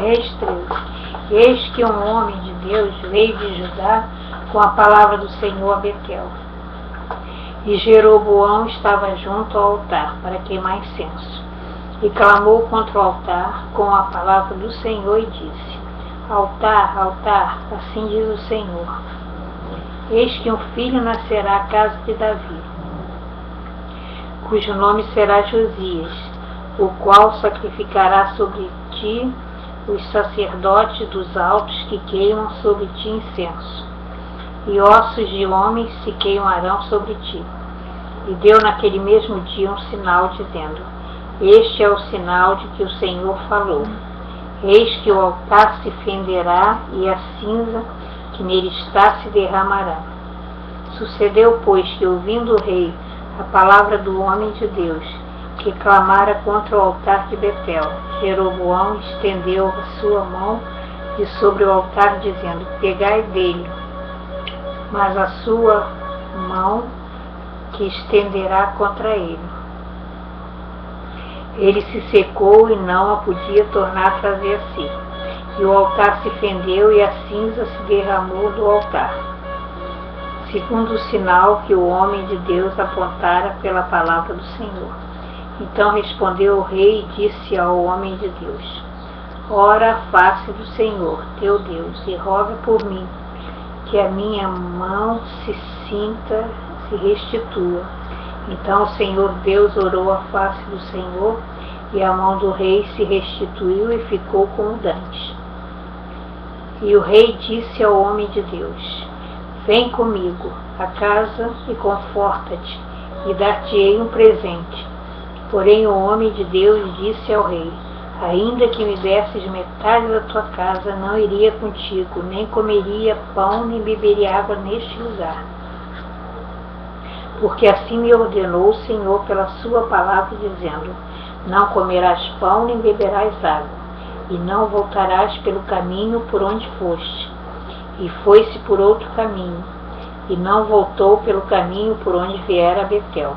Reis 13. Eis que um homem de Deus veio de Judá com a palavra do Senhor a Betel. E Jeroboão estava junto ao altar para queimar incenso. E clamou contra o altar com a palavra do Senhor e disse: Altar, altar, assim diz o Senhor. Eis que um filho nascerá à casa de Davi, cujo nome será Josias, o qual sacrificará sobre ti os sacerdotes dos altos que queimam sobre ti incenso, e ossos de homens se queimarão sobre ti. E deu naquele mesmo dia um sinal, dizendo: Este é o sinal de que o Senhor falou. Eis que o altar se fenderá e a cinza que nele está se derramará. Sucedeu, pois, que ouvindo o rei a palavra do homem de Deus, que clamara contra o altar de Betel, Jeroboão estendeu a sua mão de sobre o altar, dizendo: Pegai dele. Mas a sua mão que estenderá contra ele. Ele se secou e não a podia tornar a trazer a si. E o altar se fendeu e a cinza se derramou do altar, segundo o sinal que o homem de Deus apontara pela palavra do Senhor. Então respondeu o rei e disse ao homem de Deus: Ora a face do Senhor, teu Deus, e roga por mim, que a minha mão se restitua. Então o Senhor Deus orou a face do Senhor, e a mão do rei se restituiu e ficou como dantes. E o rei disse ao homem de Deus: Vem comigo a casa e conforta-te, e dar-te-ei um presente. Porém o homem de Deus disse ao rei: Ainda que me desses metade da tua casa, não iria contigo, nem comeria pão, nem beberia água neste lugar. Porque assim me ordenou o Senhor pela sua palavra, dizendo: Não comerás pão, nem beberás água, e não voltarás pelo caminho por onde foste. E foi-se por outro caminho, e não voltou pelo caminho por onde viera a Betel.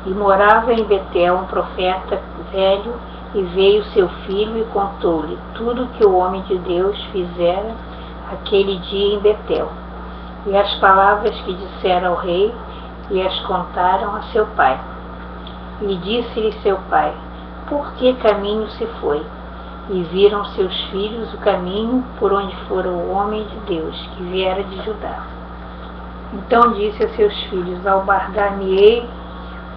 E morava em Betel um profeta velho, e veio seu filho e contou-lhe tudo que o homem de Deus fizera aquele dia em Betel, e as palavras que dissera ao rei, e as contaram a seu pai. E disse-lhe seu pai: Por que caminho se foi? E viram seus filhos o caminho por onde fora o homem de Deus, que viera de Judá. Então disse a seus filhos: Albardar-me-ei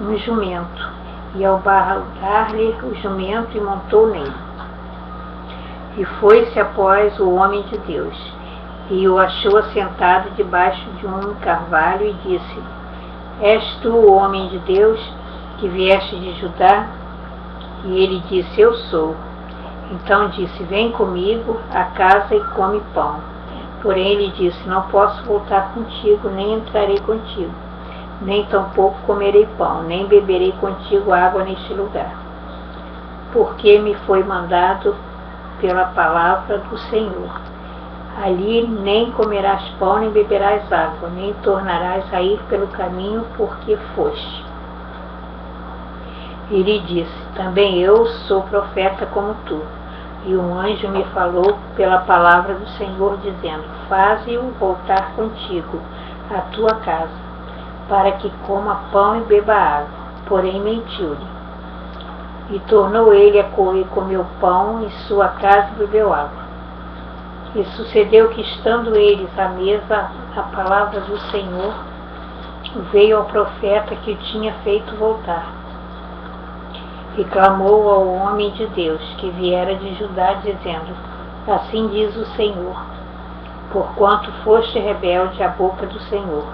um jumento. E albardar-lhe o jumento, e montou nele. E foi-se após o homem de Deus, e o achou assentado debaixo de um carvalho, e disse: És tu o homem de Deus, que vieste de Judá? E ele disse: Eu sou. Então disse: Vem comigo à casa e come pão. Porém ele disse: Não posso voltar contigo, nem entrarei contigo, nem tampouco comerei pão, nem beberei contigo água neste lugar. Porque me foi mandado pela palavra do Senhor: Ali nem comerás pão, nem beberás água, nem tornarás a ir pelo caminho por que foste. E lhe disse: Também eu sou profeta como tu. E um anjo me falou pela palavra do Senhor, dizendo: Faze-o voltar contigo à tua casa, para que coma pão e beba água. Porém mentiu-lhe. E tornou ele a comer, comeu pão, e sua casa bebeu água. E sucedeu que, estando eles à mesa, a palavra do Senhor veio ao profeta que o tinha feito voltar. E clamou ao homem de Deus, que viera de Judá, dizendo: Assim diz o Senhor: Porquanto foste rebelde à boca do Senhor,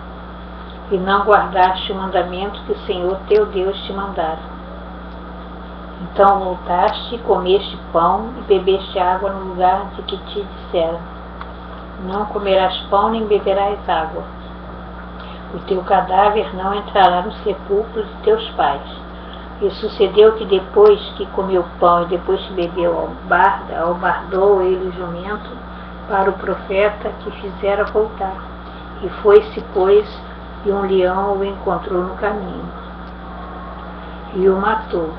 e não guardaste o mandamento que o Senhor teu Deus te mandara. Então voltaste e comeste pão e bebeste água no lugar de que te disseram: Não comerás pão nem beberás água. O teu cadáver não entrará no sepulcro de teus pais. E sucedeu que depois que comeu pão e depois que bebeu albardou ele o jumento para o profeta que fizera voltar. E foi-se, pois, e um leão o encontrou no caminho, e o matou.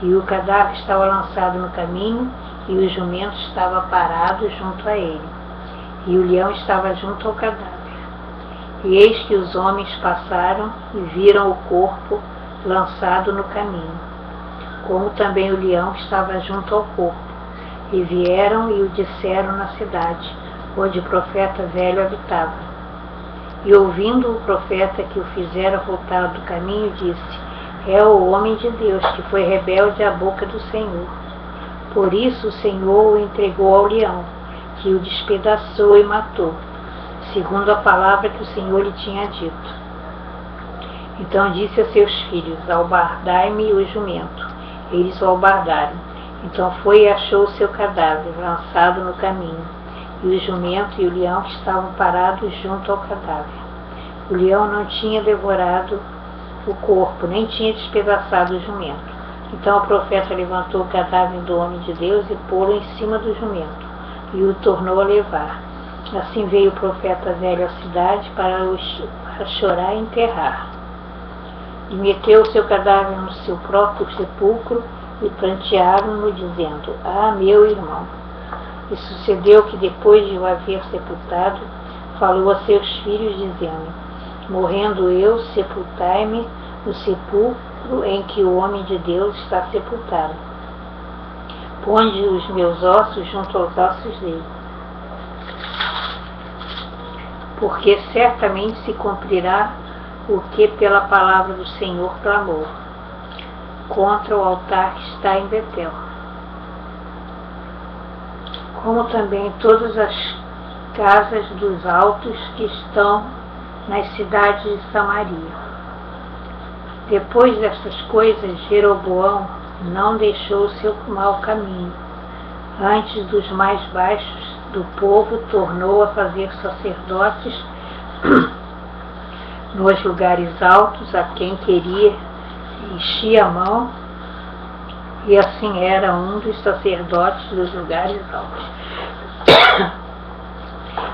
E o cadáver estava lançado no caminho, e o jumento estava parado junto a ele, e o leão estava junto ao cadáver. E eis que os homens passaram e viram o corpo lançado no caminho, como também o leão estava junto ao corpo, e vieram e o disseram na cidade, onde o profeta velho habitava. E ouvindo o profeta que o fizera voltar do caminho, disse: é o homem de Deus, que foi rebelde à boca do Senhor. Por isso o Senhor o entregou ao leão, que o despedaçou e matou, segundo a palavra que o Senhor lhe tinha dito. Então disse a seus filhos: albardai-me o jumento. Eles o albardaram. Então foi e achou o seu cadáver, lançado no caminho, e o jumento e o leão estavam parados junto ao cadáver. O leão não tinha devorado o corpo, nem tinha despedaçado o jumento. Então o profeta levantou o cadáver do homem de Deus e pô-lo em cima do jumento, e o tornou a levar. Assim veio o profeta velho à cidade para chorar e enterrar. E meteu o seu cadáver no seu próprio sepulcro, e prantearam-no, dizendo: ah, meu irmão! E sucedeu que, depois de o haver sepultado, falou a seus filhos, dizendo: morrendo eu, sepultai-me no sepulcro em que o homem de Deus está sepultado. Ponde os meus ossos junto aos ossos dele. Porque certamente se cumprirá o que pela palavra do Senhor clamou contra o altar que está em Betel, como também todas as casas dos altos que estão nas cidades de Samaria. Depois destas coisas, Jeroboão não deixou o seu mau caminho. Antes dos mais baixos do povo, tornou a fazer sacerdotes nos lugares altos, a quem queria enchia a mão, e assim era um dos sacerdotes dos lugares altos.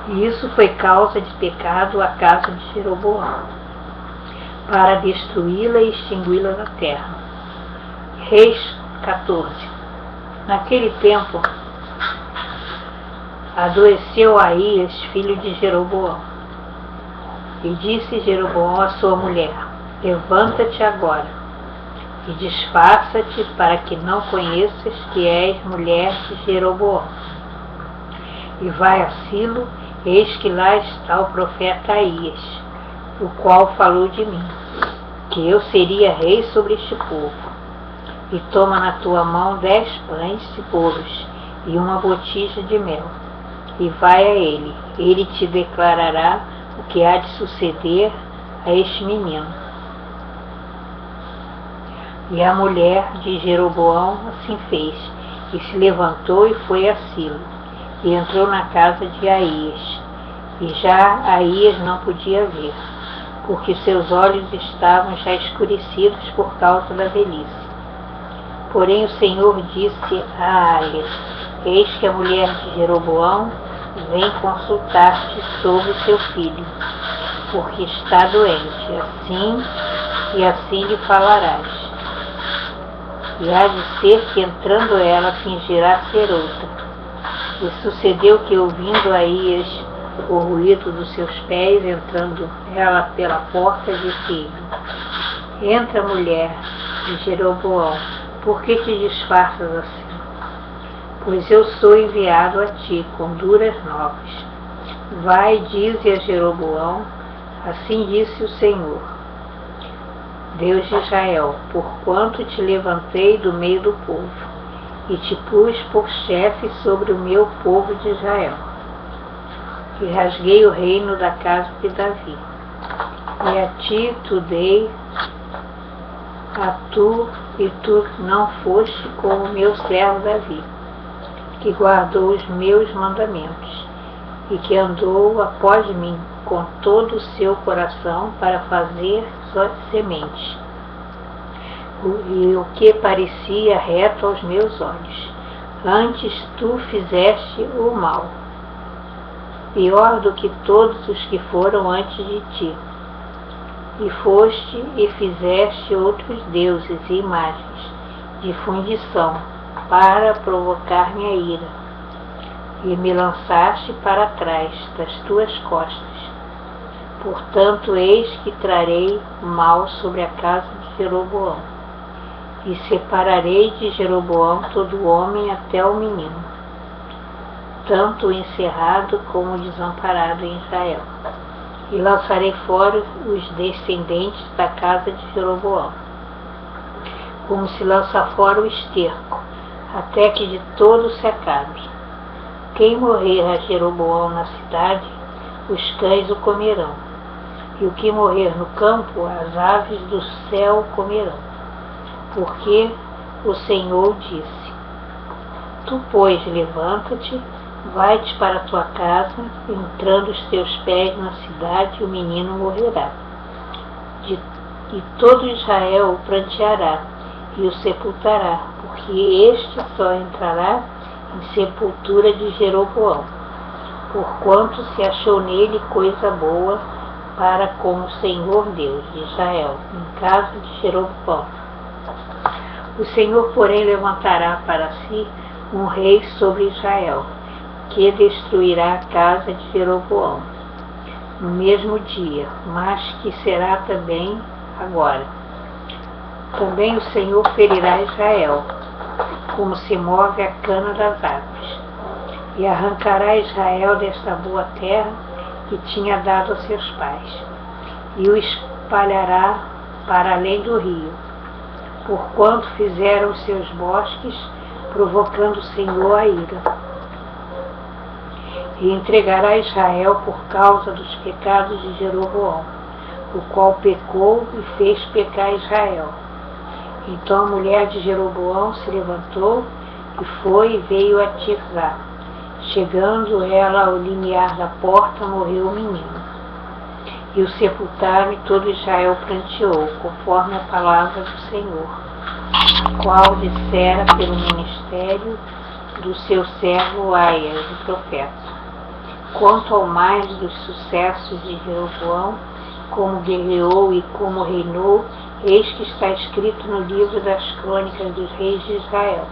E isso foi causa de pecado à casa de Jeroboão, para destruí-la e extingui-la da terra. Reis 14. Naquele tempo, adoeceu Aías, filho de Jeroboão. E disse Jeroboão à sua mulher: levanta-te agora, e disfarça-te, para que não conheças que és mulher de Jeroboão. E vai a Silo, eis que lá está o profeta Aías, o qual falou de mim, que eu seria rei sobre este povo. E toma na tua mão 10 pães de bolos e uma botija de mel, e vai a ele te declarará o que há de suceder a este menino. E a mulher de Jeroboão assim fez, e se levantou e foi a Silo, e entrou na casa de Aías. E já Aías não podia ver, porque seus olhos estavam já escurecidos por causa da velhice. Porém o Senhor disse a Aías: eis que a mulher de Jeroboão vem consultar-te sobre seu filho, porque está doente, assim lhe falarás. E há de ser que, entrando ela, fingirá ser outra. E sucedeu que, ouvindo Aías o ruído dos seus pés, entrando ela pela porta, disse: entra, mulher de Jeroboão, por que te disfarças assim? Pois eu sou enviado a ti com duras novas. Vai, dize a Jeroboão: assim disse o Senhor, Deus de Israel, porquanto te levantei do meio do povo, e te pus por chefe sobre o meu povo de Israel, e rasguei o reino da casa de Davi, e a ti tu dei, e tu não foste como o meu servo Davi, que guardou os meus mandamentos, e que andou após mim com todo o seu coração para fazer sua semente, e o que parecia reto aos meus olhos. Antes tu fizeste o mal, pior do que todos os que foram antes de ti, e foste e fizeste outros deuses e imagens de fundição, para provocar minha ira, e me lançaste para trás das tuas costas. Portanto, eis que trarei mal sobre a casa de Jeroboão, e separarei de Jeroboão todo homem até o menino, tanto o encerrado como o desamparado em Israel. E lançarei fora os descendentes da casa de Jeroboão, como se lança fora o esterco, até que de todo se acabe. Quem morrer a Jeroboão na cidade, os cães o comerão, e o que morrer no campo, as aves do céu comerão. Porque o Senhor disse: Tu, pois, levanta-te, vai-te para a tua casa, entrando os teus pés na cidade, o menino morrerá. E todo Israel o pranteará e o sepultará, porque este só entrará em sepultura de Jeroboão, porquanto se achou nele coisa boa para com o Senhor Deus de Israel, em casa de Jeroboão. O Senhor, porém, levantará para si um rei sobre Israel, que destruirá a casa de Jeroboão no mesmo dia, mas que será também agora. Também o Senhor ferirá Israel, como se move a cana das águas, e arrancará Israel desta boa terra que tinha dado a seus pais, e o espalhará para além do rio, porquanto fizeram os seus bosques, provocando o Senhor a ira. E entregará Israel por causa dos pecados de Jeroboão, o qual pecou e fez pecar Israel. Então a mulher de Jeroboão se levantou e foi e veio a Tirzá. Chegando ela ao limiar da porta, morreu o menino. E o sepultaram, e todo Israel pranteou, conforme a palavra do Senhor, qual dissera pelo ministério do seu servo Aias, o profeta. Quanto ao mais dos sucessos de Jeroboão, como guerreou e como reinou, eis que está escrito no livro das crônicas dos reis de Israel.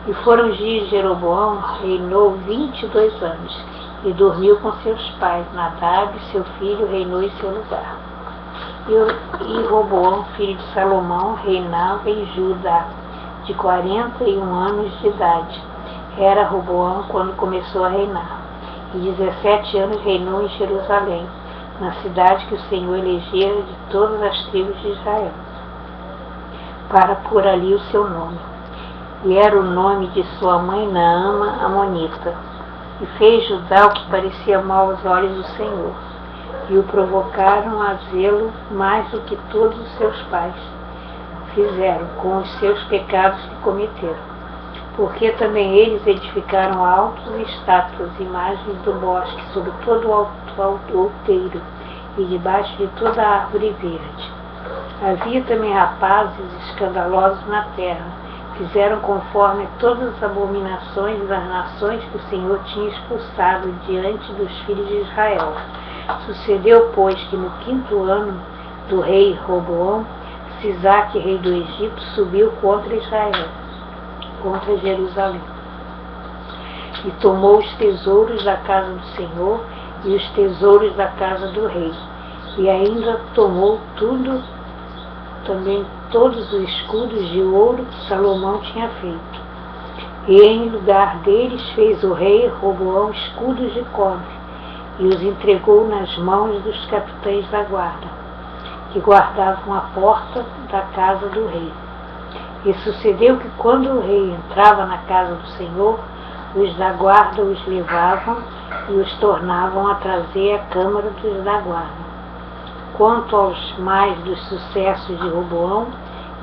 E foram os dias de Jeroboão, reinou 22 anos, e dormiu com seus pais. Nadab, seu filho, reinou em seu lugar. E Roboão, filho de Salomão, reinava em Judá, de 41 anos de idade. Era Roboão quando começou a reinar. E 17 anos reinou em Jerusalém, na cidade que o Senhor elegera de todas as tribos de Israel, para pôr ali o seu nome. E era o nome de sua mãe Naama, amonita. E fez Judá o que parecia mal aos olhos do Senhor, e o provocaram a zelo mais do que todos os seus pais fizeram com os seus pecados que cometeram. Porque também eles edificaram altos e estátuas, imagens do bosque, sobre todo o outeiro, e debaixo de toda a árvore verde. Havia também rapazes escandalosos na terra, fizeram conforme todas as abominações das nações que o Senhor tinha expulsado diante dos filhos de Israel. Sucedeu, pois, que no 5º ano do rei Roboão, Sisaque, rei do Egito, subiu contra Israel, contra Jerusalém, e tomou os tesouros da casa do Senhor e os tesouros da casa do rei, e ainda tomou tudo, também todos os escudos de ouro que Salomão tinha feito. E em lugar deles fez o rei Roboão escudos de cobre, e os entregou nas mãos dos capitães da guarda, que guardavam a porta da casa do rei. E sucedeu que quando o rei entrava na casa do Senhor, os da guarda os levavam e os tornavam a trazer à câmara dos da guarda. Quanto aos mais dos sucessos de Roboão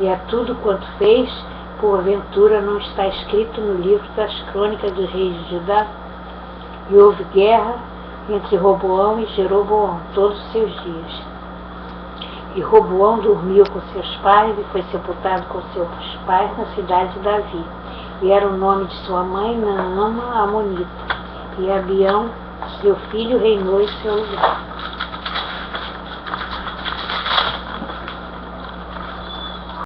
e a tudo quanto fez, porventura não está escrito no livro das crônicas dos reis de Judá? E houve guerra entre Roboão e Jeroboão todos os seus dias. E Roboão dormiu com seus pais e foi sepultado com seus pais na cidade de Davi. E era o nome de sua mãe Naama, amonita. E Abião, seu filho, reinou em seu lugar.